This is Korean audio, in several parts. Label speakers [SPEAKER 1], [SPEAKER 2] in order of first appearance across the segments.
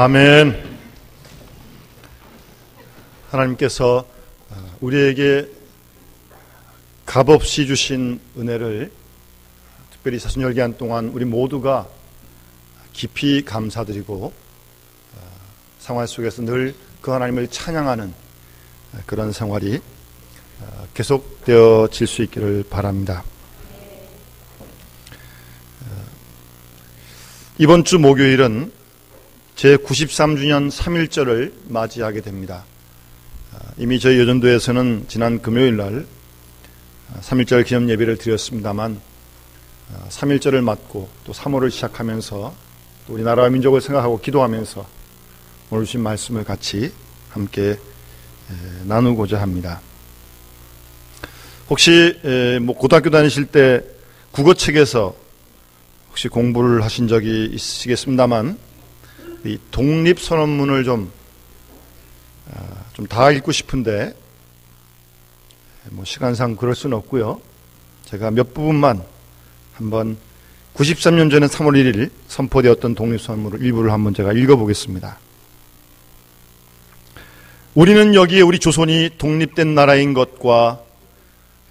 [SPEAKER 1] 아멘. 하나님께서 우리에게 값없이 주신 은혜를 특별히 사순절기한 동안 우리 모두가 깊이 감사드리고 생활 속에서 늘 그 하나님을 찬양하는 그런 생활이 계속되어질 수 있기를 바랍니다. 이번 주 목요일은 제93주년 3.1절을 맞이하게 됩니다. 이미 저희 여전도에서는 지난 금요일 날 3.1절 기념 예배를 드렸습니다만 3.1절을 맞고 또 3월을 시작하면서 또 우리나라와 민족을 생각하고 기도하면서 오늘 주신 말씀을 같이 함께 나누고자 합니다. 혹시 고등학교 다니실 때 국어책에서 혹시 공부를 하신 적이 있으시겠습니다만 이 독립선언문을 좀 다 읽고 싶은데 시간상 그럴 수는 없고요. 제가 몇 부분만 한번 93년 전에 3월 1일 선포되었던 독립선언문을 일부를 한번 제가 읽어보겠습니다. 우리는 여기에 우리 조선이 독립된 나라인 것과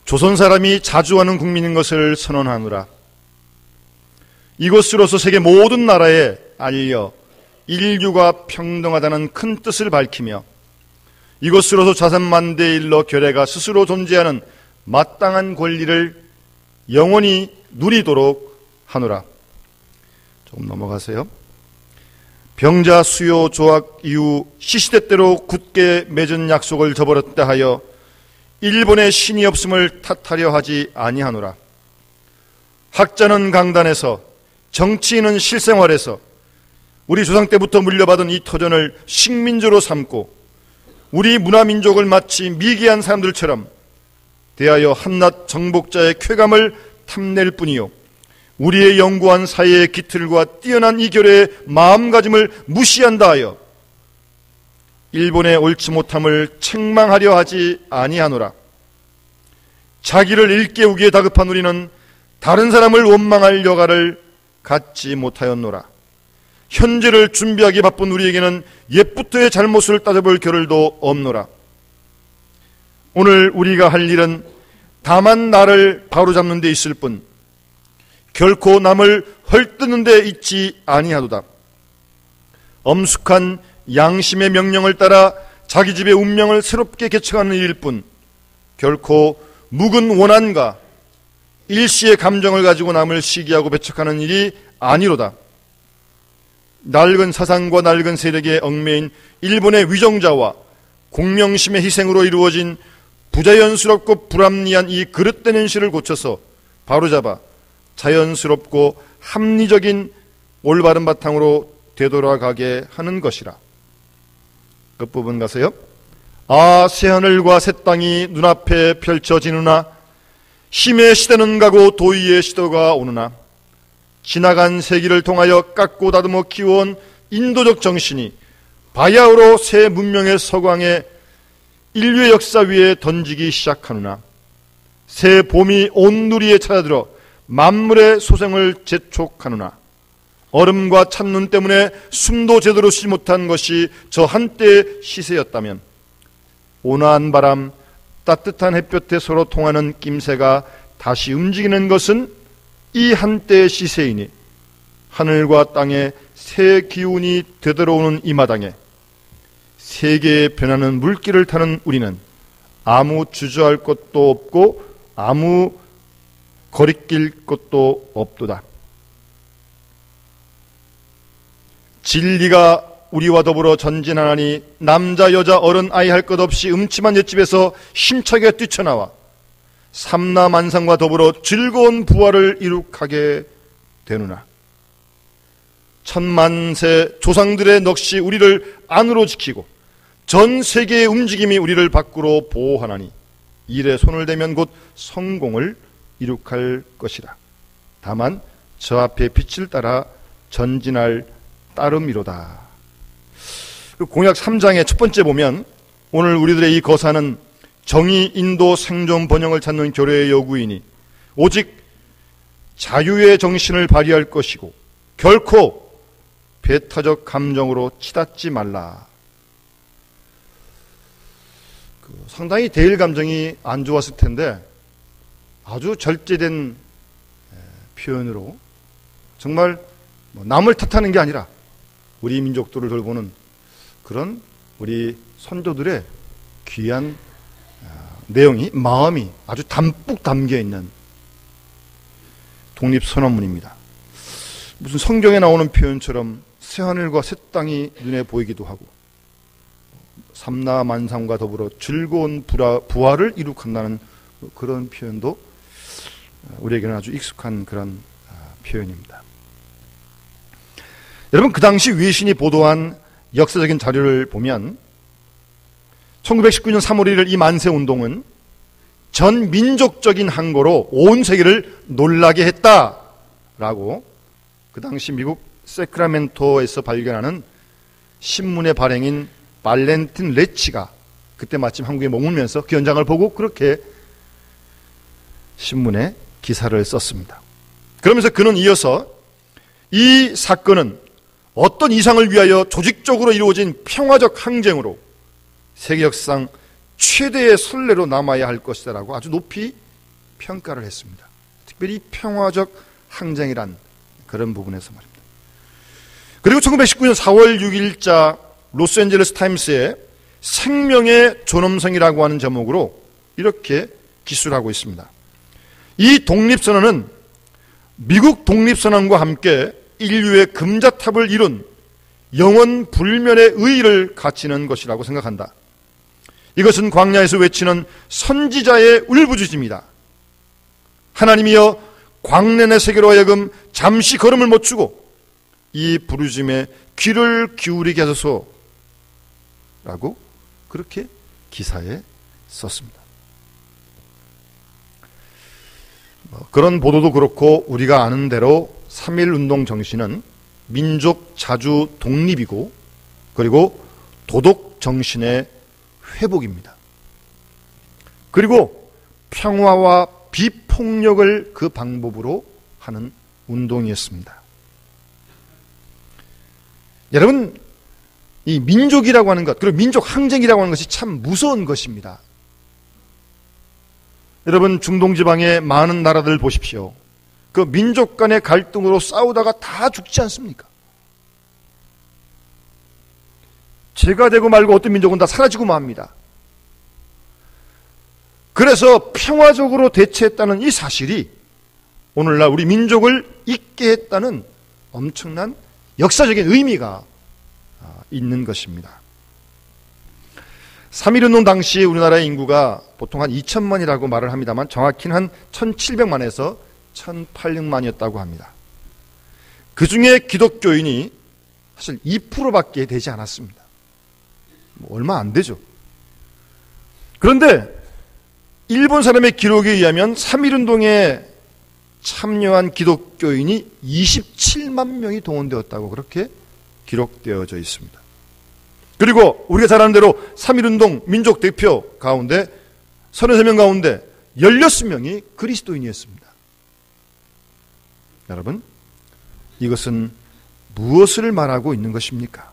[SPEAKER 1] 조선 사람이 자주하는 국민인 것을 선언하노라. 이것으로서 세계 모든 나라에 알려 인류가 평등하다는 큰 뜻을 밝히며 이것으로서 자산만대에 일러 결의가 스스로 존재하는 마땅한 권리를 영원히 누리도록 하노라. 조금 넘어가세요. 병자 수요 조약 이후 시시때때로 굳게 맺은 약속을 저버렸다 하여 일본의 신이 없음을 탓하려 하지 아니하노라. 학자는 강단에서 정치인은 실생활에서 우리 조상 때부터 물려받은 이 터전을 식민지로 삼고 우리 문화민족을 마치 미개한 사람들처럼 대하여 한낱 정복자의 쾌감을 탐낼 뿐이요 우리의 영구한 사회의 기틀과 뛰어난 이 결의의 마음가짐을 무시한다 하여 일본의 옳지 못함을 책망하려 하지 아니하노라. 자기를 일깨우기에 다급한 우리는 다른 사람을 원망할 여가를 갖지 못하였노라. 현재를 준비하기 바쁜 우리에게는 옛부터의 잘못을 따져볼 겨를도 없노라. 오늘 우리가 할 일은 다만 나를 바로잡는 데 있을 뿐 결코 남을 헐뜯는 데 있지 아니하도다. 엄숙한 양심의 명령을 따라 자기 집의 운명을 새롭게 개척하는 일일 뿐 결코 묵은 원한과 일시의 감정을 가지고 남을 시기하고 배척하는 일이 아니로다. 낡은 사상과 낡은 세력에 얽매인 일본의 위정자와 공명심의 희생으로 이루어진 부자연스럽고 불합리한 이 그릇된 현실을 고쳐서 바로잡아 자연스럽고 합리적인 올바른 바탕으로 되돌아가게 하는 것이라. 끝부분 가세요. 아, 새하늘과 새 땅이 눈앞에 펼쳐지느나 힘의 시대는 가고 도의의 시대가 오느나 지나간 세기를 통하여 깎고 다듬어 키워온 인도적 정신이 바야흐로 새 문명의 서광에 인류의 역사 위에 던지기 시작하느나 새 봄이 온 누리에 찾아들어 만물의 소생을 재촉하느나 얼음과 찬눈 때문에 숨도 제대로 쉬지 못한 것이 저 한때의 시세였다면 온화한 바람, 따뜻한 햇볕에 서로 통하는 낌새가 다시 움직이는 것은 이 한때의 시세이니 하늘과 땅에 새 기운이 되돌아오는 이 마당에 세계의 변하는 물길을 타는 우리는 아무 주저할 것도 없고 아무 거리낄 것도 없도다. 진리가 우리와 더불어 전진하나니 남자 여자 어른 아이 할 것 없이 음침한 옛집에서 힘차게 뛰쳐나와 삼라만상과 더불어 즐거운 부활을 이룩하게 되느나 천만세 조상들의 넋이 우리를 안으로 지키고 전 세계의 움직임이 우리를 밖으로 보호하나니 일에 손을 대면 곧 성공을 이룩할 것이라. 다만 저 앞에 빛을 따라 전진할 따름이로다. 공약 3장의 첫 번째 보면 오늘 우리들의 이 거사는 정의, 인도, 생존, 번영을 찾는 교례의 요구이니 오직 자유의 정신을 발휘할 것이고 결코 배타적 감정으로 치닫지 말라. 상당히 대일 감정이 안 좋았을 텐데 아주 절제된 표현으로 정말 남을 탓하는 게 아니라 우리 민족들을 돌보는 그런 우리 선조들의 귀한 내용이, 마음이 아주 담뿍 담겨있는 독립선언문입니다. 무슨 성경에 나오는 표현처럼 새하늘과 새 땅이 눈에 보이기도 하고 삼라만상과 더불어 즐거운 부활을 이룩한다는 그런 표현도 우리에게는 아주 익숙한 그런 표현입니다. 여러분, 그 당시 외신이 보도한 역사적인 자료를 보면 1919년 3월 1일 이 만세운동은 전 민족적인 항거로 온 세계를 놀라게 했다라고 그 당시 미국 세크라멘토에서 발견하는 신문의 발행인 발렌틴 레치가 그때 마침 한국에 머물면서 그 현장을 보고 그렇게 신문에 기사를 썼습니다. 그러면서 그는 이어서 이 사건은 어떤 이상을 위하여 조직적으로 이루어진 평화적 항쟁으로 세계 역사상 최대의 선례로 남아야 할 것이다 라고 아주 높이 평가를 했습니다. 특별히 평화적 항쟁이란 그런 부분에서 말입니다. 그리고 1919년 4월 6일자 로스앤젤레스 타임스에 생명의 존엄성이라고 하는 제목으로 이렇게 기술을 하고 있습니다. 이 독립선언은 미국 독립선언과 함께 인류의 금자탑을 이룬 영원 불멸의 의의를 갖추는 것이라고 생각한다. 이것은 광야에서 외치는 선지자의 울부짖음이다. 하나님이여, 광란의 세계로 하여금 잠시 걸음을 멈추고 이 부르짖음에 귀를 기울이게 하소서 라고 그렇게 기사에 썼습니다. 그런 보도도 그렇고 우리가 아는 대로 3.1운동 정신은 민족 자주 독립이고 그리고 도덕 정신의 회복입니다. 그리고 평화와 비폭력을 그 방법으로 하는 운동이었습니다. 여러분, 이 민족이라고 하는 것, 그리고 민족 항쟁이라고 하는 것이 참 무서운 것입니다. 여러분, 중동 지방의 많은 나라들 보십시오. 그 민족 간의 갈등으로 싸우다가 다 죽지 않습니까? 죄가 되고 말고 어떤 민족은 다 사라지고 맙니다. 그래서 평화적으로 대처했다는 이 사실이 오늘날 우리 민족을 잊게 했다는 엄청난 역사적인 의미가 있는 것입니다. 3.1운동 당시 우리나라의 인구가 보통 한 2천만이라고 말을 합니다만 정확히는 한 1,700만에서 1,800만이었다고 합니다. 그 중에 기독교인이 사실 2%밖에 되지 않았습니다. 얼마 안 되죠. 그런데 일본 사람의 기록에 의하면 3.1운동에 참여한 기독교인이 27만 명이 동원되었다고 그렇게 기록되어져 있습니다. 그리고 우리가 잘 아는 대로 3.1운동 민족 대표 가운데 33명 가운데 16명이 그리스도인이었습니다. 여러분, 이것은 무엇을 말하고 있는 것입니까?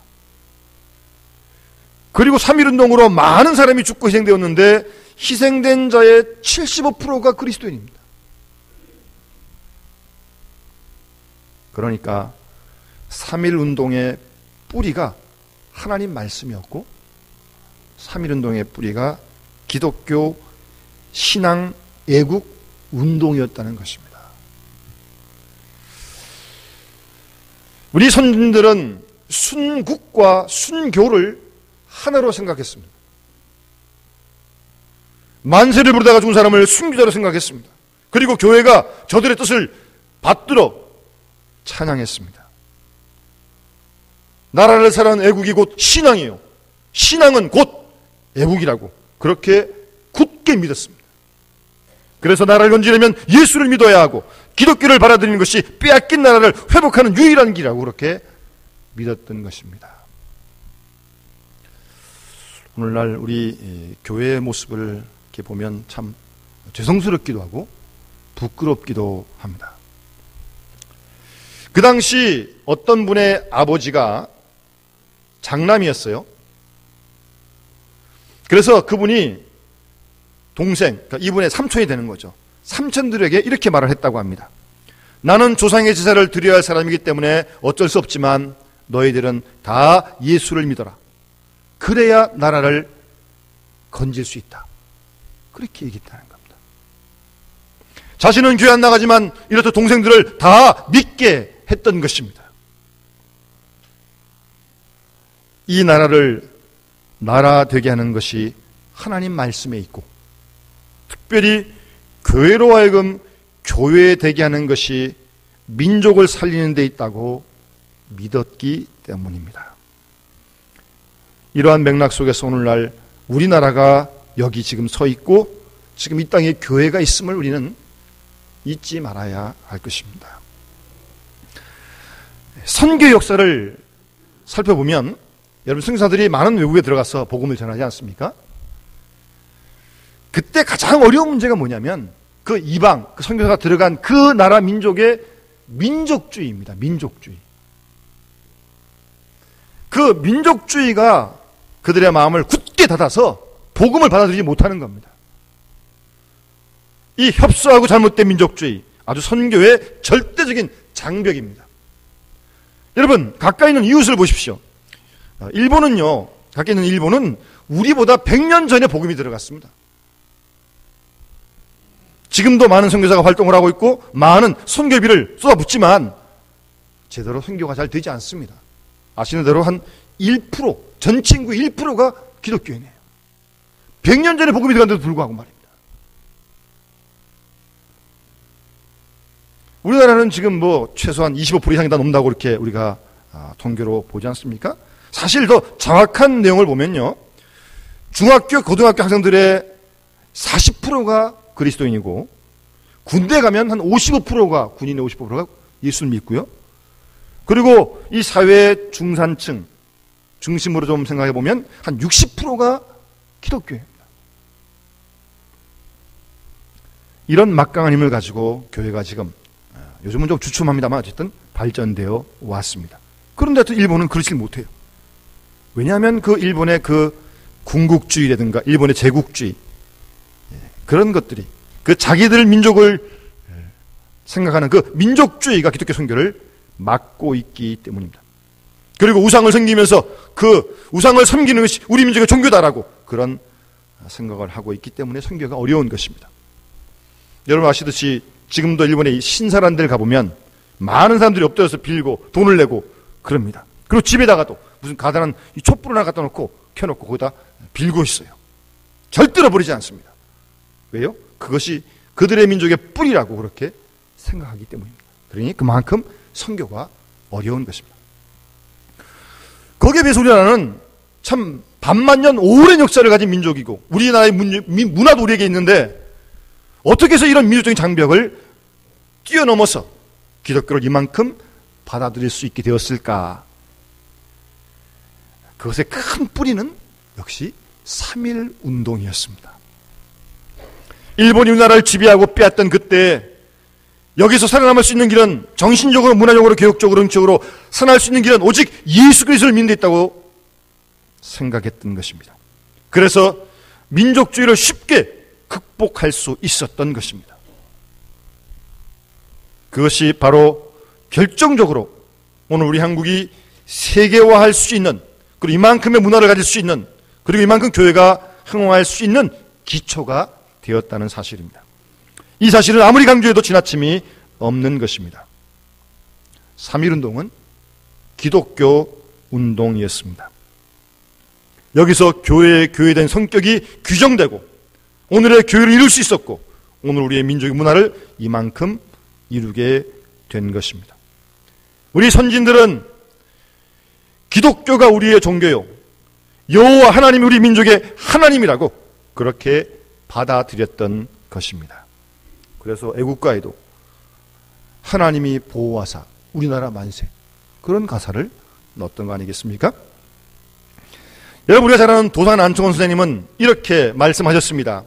[SPEAKER 1] 그리고 3.1운동으로 많은 사람이 죽고 희생되었는데 희생된 자의 75%가 그리스도인입니다. 그러니까 3.1운동의 뿌리가 하나님 말씀이었고 3.1운동의 뿌리가 기독교 신앙 애국 운동이었다는 것입니다. 우리 선진들은 순국과 순교를 하나로 생각했습니다. 만세를 부르다가 죽은 사람을 순교자로 생각했습니다. 그리고 교회가 저들의 뜻을 받들어 찬양했습니다. 나라를 사랑하는 애국이 곧 신앙이에요. 신앙은 곧 애국이라고 그렇게 굳게 믿었습니다. 그래서 나라를 건지려면 예수를 믿어야 하고 기독교를 받아들이는 것이 빼앗긴 나라를 회복하는 유일한 길이라고 그렇게 믿었던 것입니다. 오늘날 우리 교회의 모습을 이렇게 보면 참 죄송스럽기도 하고 부끄럽기도 합니다. 그 당시 어떤 분의 아버지가 장남이었어요. 그래서 그분이 동생, 그러니까 이분의 삼촌이 되는 거죠. 삼촌들에게 이렇게 말을 했다고 합니다. 나는 조상의 제사를 드려야 할 사람이기 때문에 어쩔 수 없지만 너희들은 다 예수를 믿어라. 그래야 나라를 건질 수 있다. 그렇게 얘기했다는 겁니다. 자신은 교회 안 나가지만 이렇듯 동생들을 다 믿게 했던 것입니다. 이 나라를 나라 되게 하는 것이 하나님 말씀에 있고, 특별히 교회로 하여금 교회 되게 하는 것이 민족을 살리는 데 있다고 믿었기 때문입니다. 이러한 맥락 속에서 오늘날 우리나라가 여기 지금 서 있고 지금 이 땅에 교회가 있음을 우리는 잊지 말아야 할 것입니다. 선교 역사를 살펴보면 여러분, 선교사들이 많은 외국에 들어가서 복음을 전하지 않습니까? 그때 가장 어려운 문제가 뭐냐면 그 이방, 그 선교사가 들어간 그 나라 민족의 민족주의입니다. 민족주의. 그 민족주의가 그들의 마음을 굳게 닫아서 복음을 받아들이지 못하는 겁니다. 이 협소하고 잘못된 민족주의, 아주 선교의 절대적인 장벽입니다. 여러분, 가까이 있는 이웃을 보십시오. 일본은요, 가까이 있는 일본은 우리보다 100년 전에 복음이 들어갔습니다. 지금도 많은 선교사가 활동을 하고 있고 많은 선교비를 쏟아붓지만 제대로 선교가 잘 되지 않습니다. 아시는 대로 한 1%, 전체 인구의 1%가 기독교인이에요. 100년 전에 복음이 들어갔는데도 불구하고 말입니다. 우리나라는 지금 뭐 최소한 25% 이상이 다 넘는다고 이렇게 우리가 통계로 보지 않습니까? 사실 더 정확한 내용을 보면요, 중학교, 고등학교 학생들의 40%가 그리스도인이고 군대 가면 한 55%가, 군인의 55%가 예수를 믿고요. 그리고 이 사회의 중산층 중심으로 좀 생각해 보면 한 60%가 기독교입니다. 이런 막강한 힘을 가지고 교회가 지금, 요즘은 좀 주춤합니다만 어쨌든 발전되어 왔습니다. 그런데 또 일본은 그렇지 못해요. 왜냐하면 그 일본의 그 군국주의라든가 일본의 제국주의, 그런 것들이 그 자기들 민족을 생각하는 그 민족주의가 기독교 선교를 막고 있기 때문입니다. 그리고 우상을 섬기면서 그 우상을 섬기는 것이 우리 민족의 종교다라고 그런 생각을 하고 있기 때문에 선교가 어려운 것입니다. 여러분 아시듯이 지금도 일본의 신사람들 가보면 많은 사람들이 엎드려서 빌고 돈을 내고 그럽니다. 그리고 집에다가도 무슨 가다란 촛불 하나 갖다 놓고 켜놓고 거기다 빌고 있어요. 절대로 버리지 않습니다. 왜요? 그것이 그들의 민족의 뿌리라고 그렇게 생각하기 때문입니다. 그러니 그만큼 선교가 어려운 것입니다. 거기에 비해서 우리나라는 참 반만년 오랜 역사를 가진 민족이고 우리나라의 문화도 우리에게 있는데 어떻게 해서 이런 민족적인 장벽을 뛰어넘어서 기독교를 이만큼 받아들일 수 있게 되었을까? 그것의 큰 뿌리는 역시 3.1 운동이었습니다. 일본이 우리나라를 지배하고 빼앗던 그때 여기서 살아남을 수 있는 길은 정신적으로, 문화적으로, 교육적으로, 정치적으로 살아날 수 있는 길은 오직 예수 그리스도를 믿는 데 있다고 생각했던 것입니다. 그래서 민족주의를 쉽게 극복할 수 있었던 것입니다. 그것이 바로 결정적으로 오늘 우리 한국이 세계화할 수 있는, 그리고 이만큼의 문화를 가질 수 있는, 그리고 이만큼 교회가 흥황할 수 있는 기초가 되었다는 사실입니다. 이 사실은 아무리 강조해도 지나침이 없는 것입니다. 3.1 운동은 기독교 운동이었습니다. 여기서 교회에 대한 성격이 규정되고 오늘의 교회를 이룰 수 있었고 오늘 우리의 민족의 문화를 이만큼 이루게 된 것입니다. 우리 선진들은 기독교가 우리의 종교요, 여호와 하나님이 우리 민족의 하나님이라고 그렇게 받아들였던 것입니다. 그래서 애국가에도 하나님이 보호하사 우리나라 만세, 그런 가사를 넣었던 거 아니겠습니까? 여러분, 우리가 잘 아는 도산 안총원 선생님은 이렇게 말씀하셨습니다.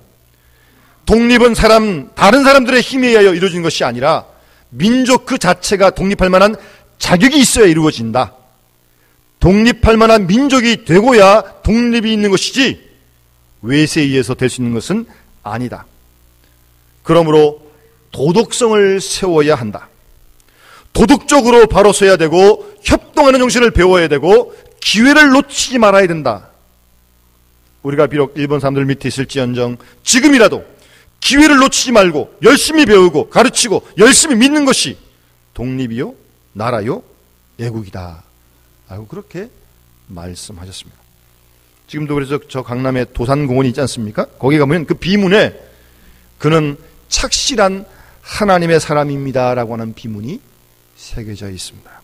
[SPEAKER 1] 독립은 다른 사람들의 힘에 의하여 이루어진 것이 아니라 민족 그 자체가 독립할 만한 자격이 있어야 이루어진다. 독립할 만한 민족이 되고야 독립이 있는 것이지 외세에 의해서 될 수 있는 것은 아니다. 그러므로 도덕성을 세워야 한다. 도덕적으로 바로 서야 되고 협동하는 정신을 배워야 되고 기회를 놓치지 말아야 된다. 우리가 비록 일본 사람들 밑에 있을지언정 지금이라도 기회를 놓치지 말고 열심히 배우고 가르치고 열심히 믿는 것이 독립이요, 나라요, 애국이다 라고 그렇게 말씀하셨습니다. 지금도 그래서 저 강남에 도산공원이 있지 않습니까? 거기 가면 그 비문에 그는 착실한 하나님의 사람입니다 라고 하는 비문이 새겨져 있습니다.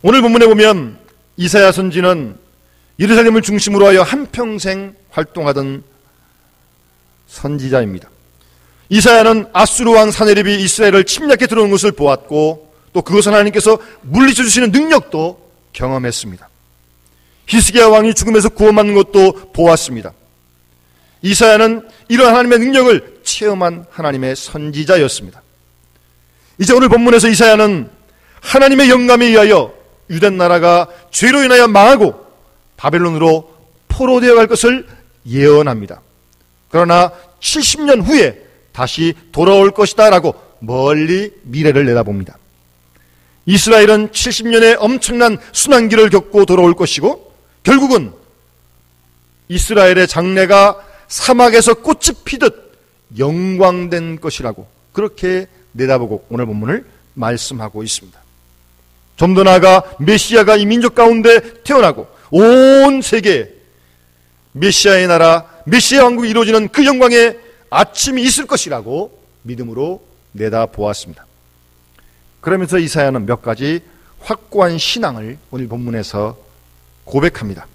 [SPEAKER 1] 오늘 본문에 보면 이사야 선지는 예루살렘을 중심으로 하여 한평생 활동하던 선지자입니다. 이사야는 아수르 왕 사네립이 이스라엘을 침략해 들어오는 것을 보았고 또 그것을 하나님께서 물리쳐 주시는 능력도 경험했습니다. 히스기야 왕이 죽음에서 구원받는 것도 보았습니다. 이사야는 이런 하나님의 능력을 체험한 하나님의 선지자였습니다. 이제 오늘 본문에서 이사야는 하나님의 영감에 의하여 유대 나라가 죄로 인하여 망하고 바벨론으로 포로되어 갈 것을 예언합니다. 그러나 70년 후에 다시 돌아올 것이다 라고 멀리 미래를 내다봅니다. 이스라엘은 70년의 엄청난 순환기를 겪고 돌아올 것이고 결국은 이스라엘의 장래가 사막에서 꽃이 피듯 영광된 것이라고 그렇게 내다보고 오늘 본문을 말씀하고 있습니다. 좀 더 나아가 메시아가 이 민족 가운데 태어나고 온 세계에 메시아의 나라, 메시아 왕국이 이루어지는 그 영광의 아침이 있을 것이라고 믿음으로 내다보았습니다. 그러면서 이사야는 몇 가지 확고한 신앙을 오늘 본문에서 고백합니다.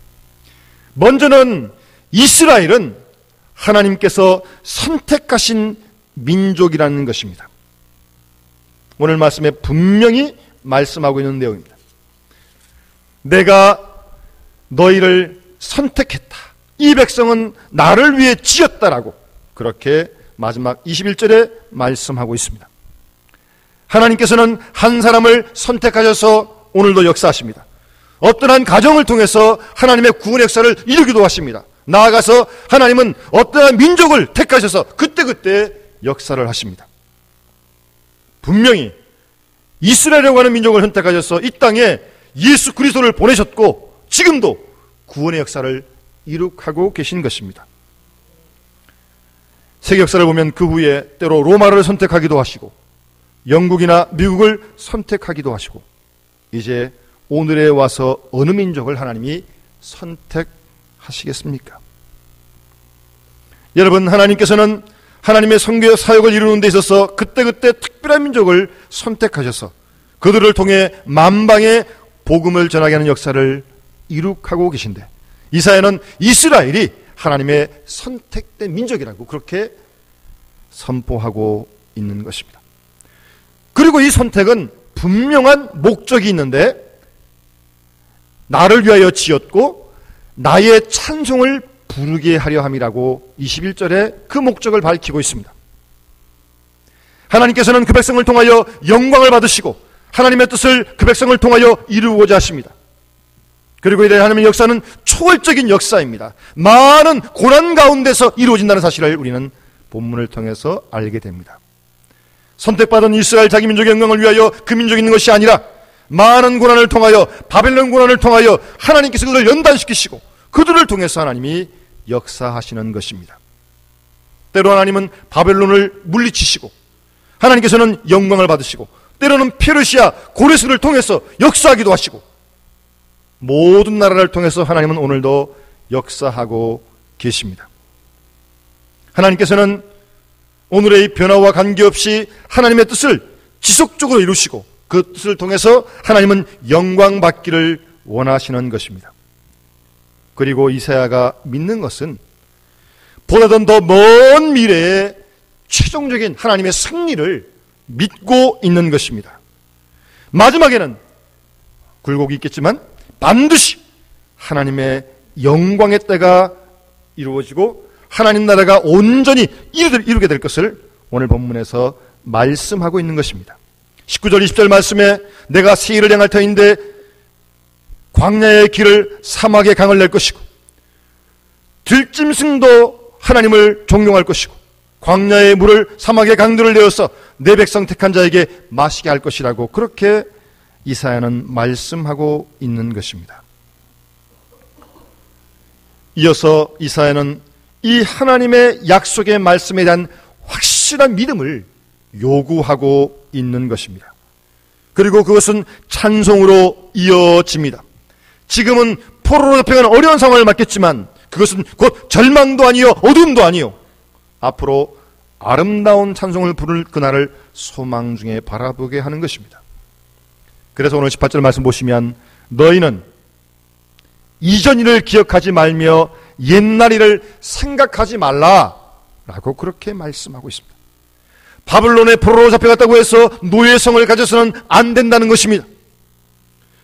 [SPEAKER 1] 먼저는 이스라엘은 하나님께서 선택하신 민족이라는 것입니다. 오늘 말씀에 분명히 말씀하고 있는 내용입니다. 내가 너희를 선택했다. 이 백성은 나를 위해 지었다라고 그렇게 마지막 21절에 말씀하고 있습니다. 하나님께서는 한 사람을 선택하셔서 오늘도 역사하십니다. 어떤 한 가정을 통해서 하나님의 구원의 역사를 이루기도 하십니다. 나아가서 하나님은 어떠한 민족을 택하셔서 그때그때 역사를 하십니다. 분명히 이스라엘이라고 하는 민족을 선택하셔서 이 땅에 예수 그리스도를 보내셨고 지금도 구원의 역사를 이룩하고 계신 것입니다. 세계 역사를 보면 그 후에 때로 로마를 선택하기도 하시고 영국이나 미국을 선택하기도 하시고 이제 오늘에 와서 어느 민족을 하나님이 선택하시겠습니까? 여러분, 하나님께서는 하나님의 선교 사역을 이루는 데 있어서 그때그때 특별한 민족을 선택하셔서 그들을 통해 만방에 복음을 전하게 하는 역사를 이룩하고 계신데 이사야는 이스라엘이 하나님의 선택된 민족이라고 그렇게 선포하고 있는 것입니다. 그리고 이 선택은 분명한 목적이 있는데 나를 위하여 지었고 나의 찬송을 부르게 하려 함이라고 21절에 그 목적을 밝히고 있습니다. 하나님께서는 그 백성을 통하여 영광을 받으시고 하나님의 뜻을 그 백성을 통하여 이루고자 하십니다. 그리고 이래 하나님의 역사는 초월적인 역사입니다. 많은 고난 가운데서 이루어진다는 사실을 우리는 본문을 통해서 알게 됩니다. 선택받은 이스라엘 자기 민족의 영광을 위하여 그 민족이 있는 것이 아니라 많은 고난을 통하여 바벨론 고난을 통하여 하나님께서 그들을 연단시키시고 그들을 통해서 하나님이 역사하시는 것입니다. 때로 하나님은 바벨론을 물리치시고 하나님께서는 영광을 받으시고 때로는 페르시아 고레스를 통해서 역사하기도 하시고 모든 나라를 통해서 하나님은 오늘도 역사하고 계십니다. 하나님께서는 오늘의 이 변화와 관계없이 하나님의 뜻을 지속적으로 이루시고 그 뜻을 통해서 하나님은 영광 받기를 원하시는 것입니다. 그리고 이사야가 믿는 것은 보다던 더 먼 미래의 최종적인 하나님의 승리를 믿고 있는 것입니다. 마지막에는 굴곡이 있겠지만 반드시 하나님의 영광의 때가 이루어지고 하나님 나라가 온전히 이루게 될 것을 오늘 본문에서 말씀하고 있는 것입니다. 19절 20절 말씀에 내가 새 일을 행할 터인데 광야의 길을 사막의 강을 낼 것이고 들짐승도 하나님을 종용할 것이고 광야의 물을 사막의 강들을 내어서 내 백성 택한 자에게 마시게 할 것이라고 그렇게 이사야는 말씀하고 있는 것입니다. 이어서 이사야는 이 하나님의 약속의 말씀에 대한 확실한 믿음을 요구하고 있는 것입니다. 그리고 그것은 찬송으로 이어집니다. 지금은 포로로 잡혀가는 어려운 상황을 맞겠지만 그것은 곧 절망도 아니요 어둠도 아니요 앞으로 아름다운 찬송을 부를 그날을 소망 중에 바라보게 하는 것입니다. 그래서 오늘 18절 말씀 보시면 너희는 이전 일을 기억하지 말며 옛날 일을 생각하지 말라라고 그렇게 말씀하고 있습니다. 바벨론의 포로로 잡혀갔다고 해서 노예성을 가져서는 안 된다는 것입니다.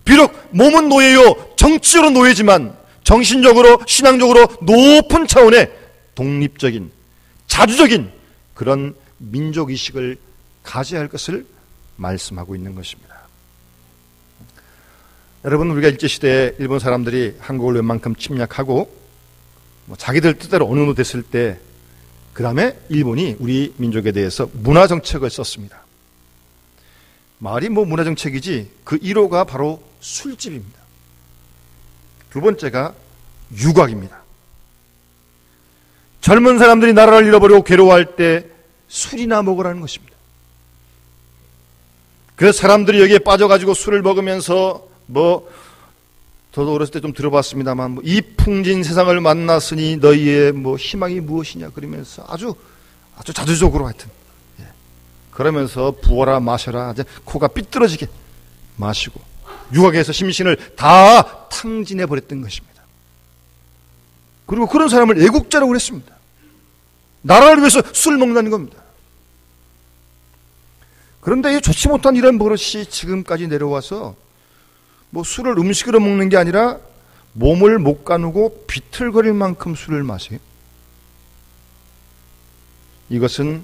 [SPEAKER 1] 비록 몸은 노예요, 정치적으로 노예지만 정신적으로, 신앙적으로 높은 차원의 독립적인, 자주적인 그런 민족의식을 가져야 할 것을 말씀하고 있는 것입니다. 여러분, 우리가 일제시대에 일본 사람들이 한국을 웬만큼 침략하고 자기들 뜻대로 어느 정도 됐을 때 그 다음에 일본이 우리 민족에 대해서 문화정책을 썼습니다. 말이 문화정책이지 그 1호가 바로 술집입니다. 두 번째가 유곽입니다. 젊은 사람들이 나라를 잃어버리고 괴로워할 때 술이나 먹으라는 것입니다. 그래서 사람들이 여기에 빠져가지고 술을 먹으면서 저도 어렸을 때 좀 들어봤습니다만 이 풍진 세상을 만났으니 너희의 희망이 무엇이냐 그러면서 아주 자주적으로 하여튼 그러면서 부어라 마셔라 이제 코가 삐뚤어지게 마시고 유곽에서 심신을 다 탕진해 버렸던 것입니다. 그리고 그런 사람을 애국자라고 그랬습니다. 나라를 위해서 술 먹는다는 겁니다. 그런데 이 좋지 못한 이런 버릇이 지금까지 내려와서 술을 음식으로 먹는 게 아니라 몸을 못 가누고 비틀거릴 만큼 술을 마세요. 이것은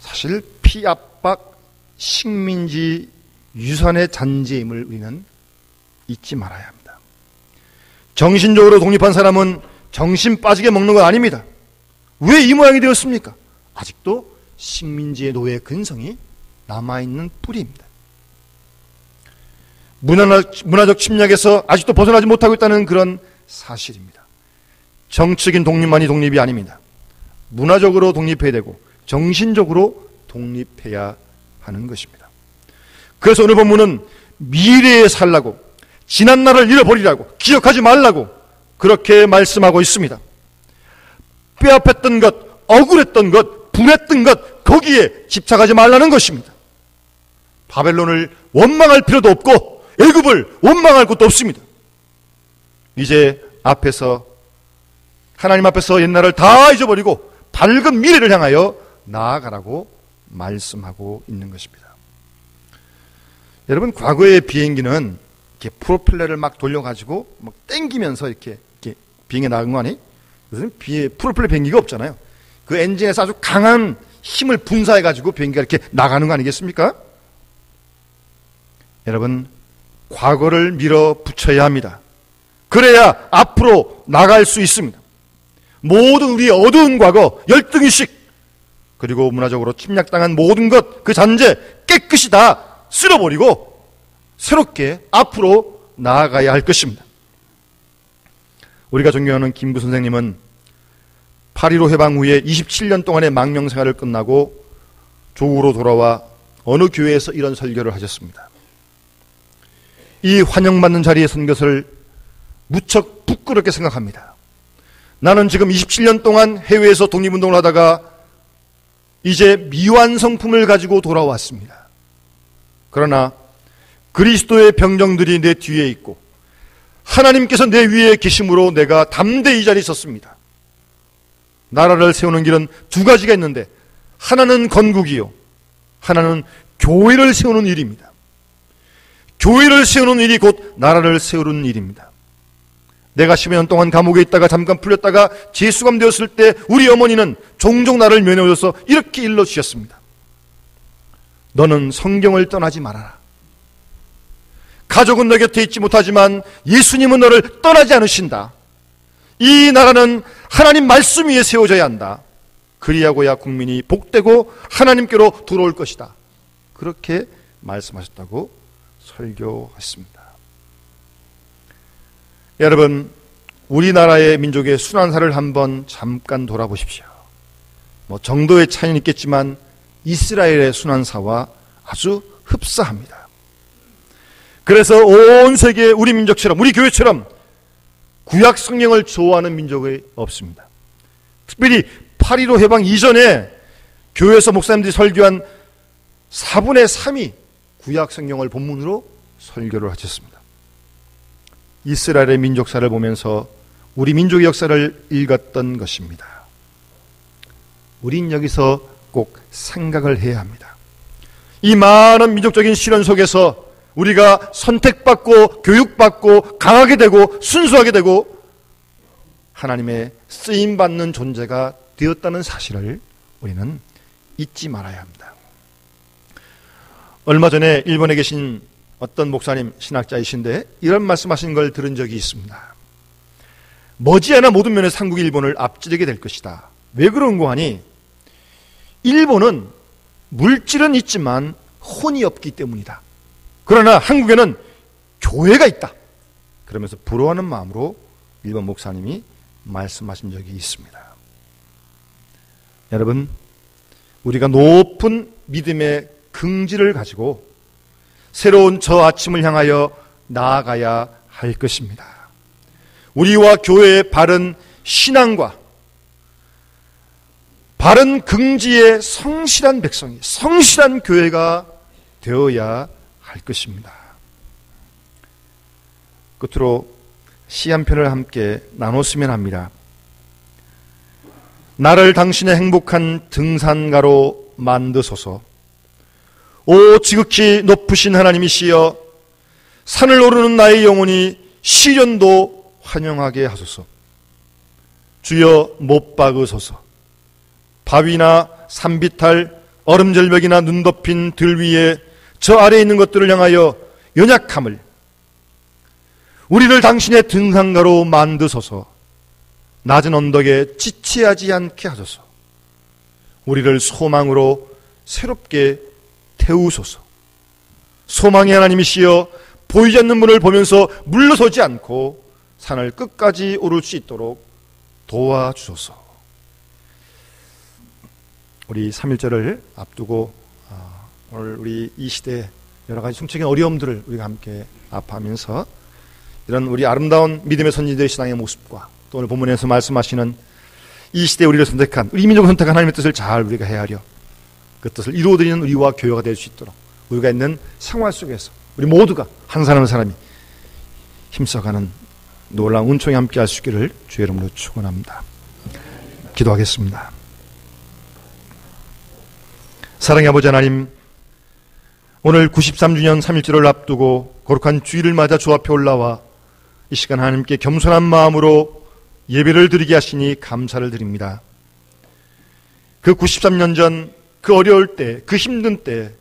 [SPEAKER 1] 사실 피압박 식민지 유산의 잔재임을 우리는 잊지 말아야 합니다. 정신적으로 독립한 사람은 정신 빠지게 먹는 건 아닙니다. 왜 이 모양이 되었습니까? 아직도 식민지의 노예 근성이 남아있는 뿌리입니다. 문화적 침략에서 아직도 벗어나지 못하고 있다는 그런 사실입니다. 정치적인 독립만이 독립이 아닙니다. 문화적으로 독립해야 되고 정신적으로 독립해야 하는 것입니다. 그래서 오늘 본문은 미래에 살라고, 지난 날을 잃어버리라고, 기억하지 말라고 그렇게 말씀하고 있습니다. 뼈아팠던 것, 억울했던 것, 분했던 것 거기에 집착하지 말라는 것입니다. 바벨론을 원망할 필요도 없고 애굽을 원망할 것도 없습니다. 이제 하나님 앞에서 옛날을 다 잊어버리고 밝은 미래를 향하여 나아가라고 말씀하고 있는 것입니다. 여러분, 과거의 비행기는 이렇게 프로펠러를 막 돌려가지고 막 땡기면서 이렇게 비행에 나간 거 아니? 요즘 프로펠러 비행기가 없잖아요. 그 엔진에서 아주 강한 힘을 분사해가지고 비행기가 이렇게 나가는 거 아니겠습니까? 여러분, 과거를 밀어붙여야 합니다. 그래야 앞으로 나갈 수 있습니다. 모든 우리의 어두운 과거, 열등의식, 그리고 문화적으로 침략당한 모든 것, 그 잔재 깨끗이 다 쓸어버리고 새롭게 앞으로 나아가야 할 것입니다. 우리가 존경하는 김구 선생님은 8.15 해방 후에 27년 동안의 망명 생활을 끝나고 조국으로 돌아와 어느 교회에서 이런 설교를 하셨습니다. 이 환영받는 자리에 선 것을 무척 부끄럽게 생각합니다. 나는 지금 27년 동안 해외에서 독립운동을 하다가 이제 미완성품을 가지고 돌아왔습니다. 그러나 그리스도의 병정들이 내 뒤에 있고 하나님께서 내 위에 계심으로 내가 담대히 이 자리에 섰습니다. 나라를 세우는 길은 두 가지가 있는데 하나는 건국이요, 하나는 교회를 세우는 일입니다. 교회를 세우는 일이 곧 나라를 세우는 일입니다. 내가 10여 년 동안 감옥에 있다가 잠깐 풀렸다가 재수감 되었을 때 우리 어머니는 종종 나를 면회오셔서 이렇게 일러주셨습니다. 너는 성경을 떠나지 말아라. 가족은 너 곁에 있지 못하지만 예수님은 너를 떠나지 않으신다. 이 나라는 하나님 말씀 위에 세워져야 한다. 그리하고야 국민이 복되고 하나님께로 들어올 것이다. 그렇게 말씀하셨다고 설교했습니다. 여러분, 우리나라의 민족의 순환사를 한번 잠깐 돌아보십시오. 정도의 차이는 있겠지만 이스라엘의 순환사와 아주 흡사합니다. 그래서 온 세계 우리 민족처럼, 우리 교회처럼 구약 성경을 좋아하는 민족이 없습니다. 특별히 8.15 해방 이전에 교회에서 목사님들이 설교한 4분의 3이 구약 성경을 본문으로 설교를 하셨습니다. 이스라엘의 민족사를 보면서 우리 민족의 역사를 읽었던 것입니다. 우린 여기서 꼭 생각을 해야 합니다. 이 많은 민족적인 시련 속에서 우리가 선택받고 교육받고 강하게 되고 순수하게 되고 하나님의 쓰임받는 존재가 되었다는 사실을 우리는 잊지 말아야 합니다. 얼마 전에 일본에 계신 어떤 목사님, 신학자이신데 이런 말씀하신 걸 들은 적이 있습니다. 머지않아 모든 면에서 한국이 일본을 앞지르게 될 것이다. 왜 그런가 하니 일본은 물질은 있지만 혼이 없기 때문이다. 그러나 한국에는 교회가 있다. 그러면서 부러워하는 마음으로 일본 목사님이 말씀하신 적이 있습니다. 여러분, 우리가 높은 믿음의 긍지를 가지고 새로운 저 아침을 향하여 나아가야 할 것입니다. 우리와 교회의 바른 신앙과 바른 긍지의 성실한 백성이, 성실한 교회가 되어야 할 것입니다. 끝으로 시 한 편을 함께 나눴으면 합니다. 나를 당신의 행복한 등산가로 만드소서. 오 지극히 높으신 하나님이시여, 산을 오르는 나의 영혼이 시련도 환영하게 하소서. 주여 못 박으소서. 바위나 산비탈, 얼음절벽이나 눈 덮인 들 위에 저 아래에 있는 것들을 향하여 연약함을, 우리를 당신의 등산가로 만드소서. 낮은 언덕에 지체하지 않게 하소서. 우리를 소망으로 새롭게 태우소서. 소망의 하나님이시여, 보이지 않는 분을 보면서 물러서지 않고 산을 끝까지 오를 수 있도록 도와주소서. 우리 3.1절을 앞두고 오늘 우리 이 시대의 여러 가지 성적인 어려움들을 우리가 함께 아파하면서 이런 우리 아름다운 믿음의 선지자의 신앙의 모습과 또 오늘 본문에서 말씀하시는 이 시대에 우리를 선택한, 우리 민족을 선택한 하나님의 뜻을 잘 우리가 헤아려 그 뜻을 이루어드리는 우리와 교회가 될 수 있도록 우리가 있는 생활 속에서 우리 모두가 한 사람 한 사람이 힘써가는 놀라운 은총이 함께 할 수 있기를 주의 이름으로 축원합니다. 기도하겠습니다. 사랑의 아버지 하나님, 오늘 93주년 3.1절을 앞두고 거룩한 주일을 맞아 주 앞에 올라와 이 시간 하나님께 겸손한 마음으로 예배를 드리게 하시니 감사를 드립니다. 그 93년 전 그 어려울 때, 그 힘든 때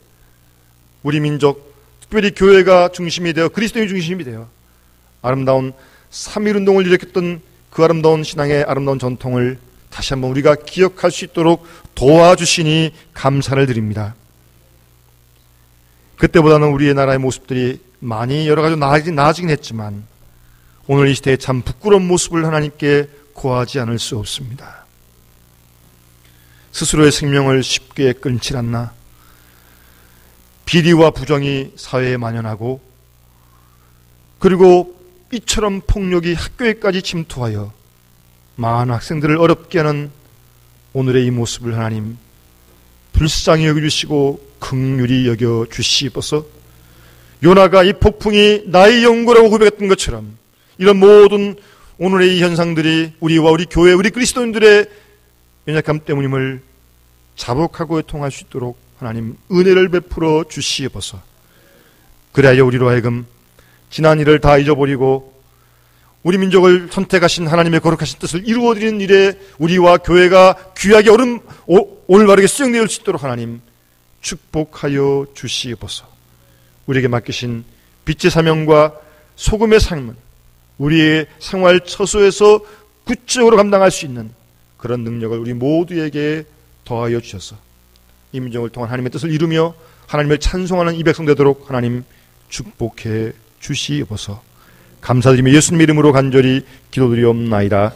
[SPEAKER 1] 우리 민족, 특별히 교회가 중심이 되어 그리스도인이 중심이 되어 아름다운 3.1운동을 일으켰던 그 아름다운 신앙의 아름다운 전통을 다시 한번 우리가 기억할 수 있도록 도와주시니 감사를 드립니다. 그때보다는 우리의 나라의 모습들이 많이 여러 가지 나아지긴 했지만 오늘 이 시대에 참 부끄러운 모습을 하나님께 고하지 않을 수 없습니다. 스스로의 생명을 쉽게 끊지 않나, 비리와 부정이 사회에 만연하고 그리고 이처럼 폭력이 학교에까지 침투하여 많은 학생들을 어렵게 하는 오늘의 이 모습을 하나님 불쌍히 여겨주시고 긍휼히 여겨주시옵소서. 요나가 이 폭풍이 나의 영구라고 고백했던 것처럼 이런 모든 오늘의 이 현상들이 우리와 우리 교회, 우리 그리스도인들의 연약함 때문임을 자복하고 통할 수 있도록 하나님 은혜를 베풀어 주시옵소서. 그래야 우리로 하여금 지난 일을 다 잊어버리고 우리 민족을 선택하신 하나님의 거룩하신 뜻을 이루어드리는 일에 우리와 교회가 귀하게 올바르게 수행될 수 있도록 하나님 축복하여 주시옵소서. 우리에게 맡기신 빛의 사명과 소금의 삶은 우리의 생활 처소에서 구체적으로 감당할 수 있는 그런 능력을 우리 모두에게 더하여 주셔서 임종을 통한 하나님의 뜻을 이루며 하나님을 찬송하는 이 백성 되도록 하나님 축복해 주시옵소서. 감사드리며 예수님 이름으로 간절히 기도드리옵나이다.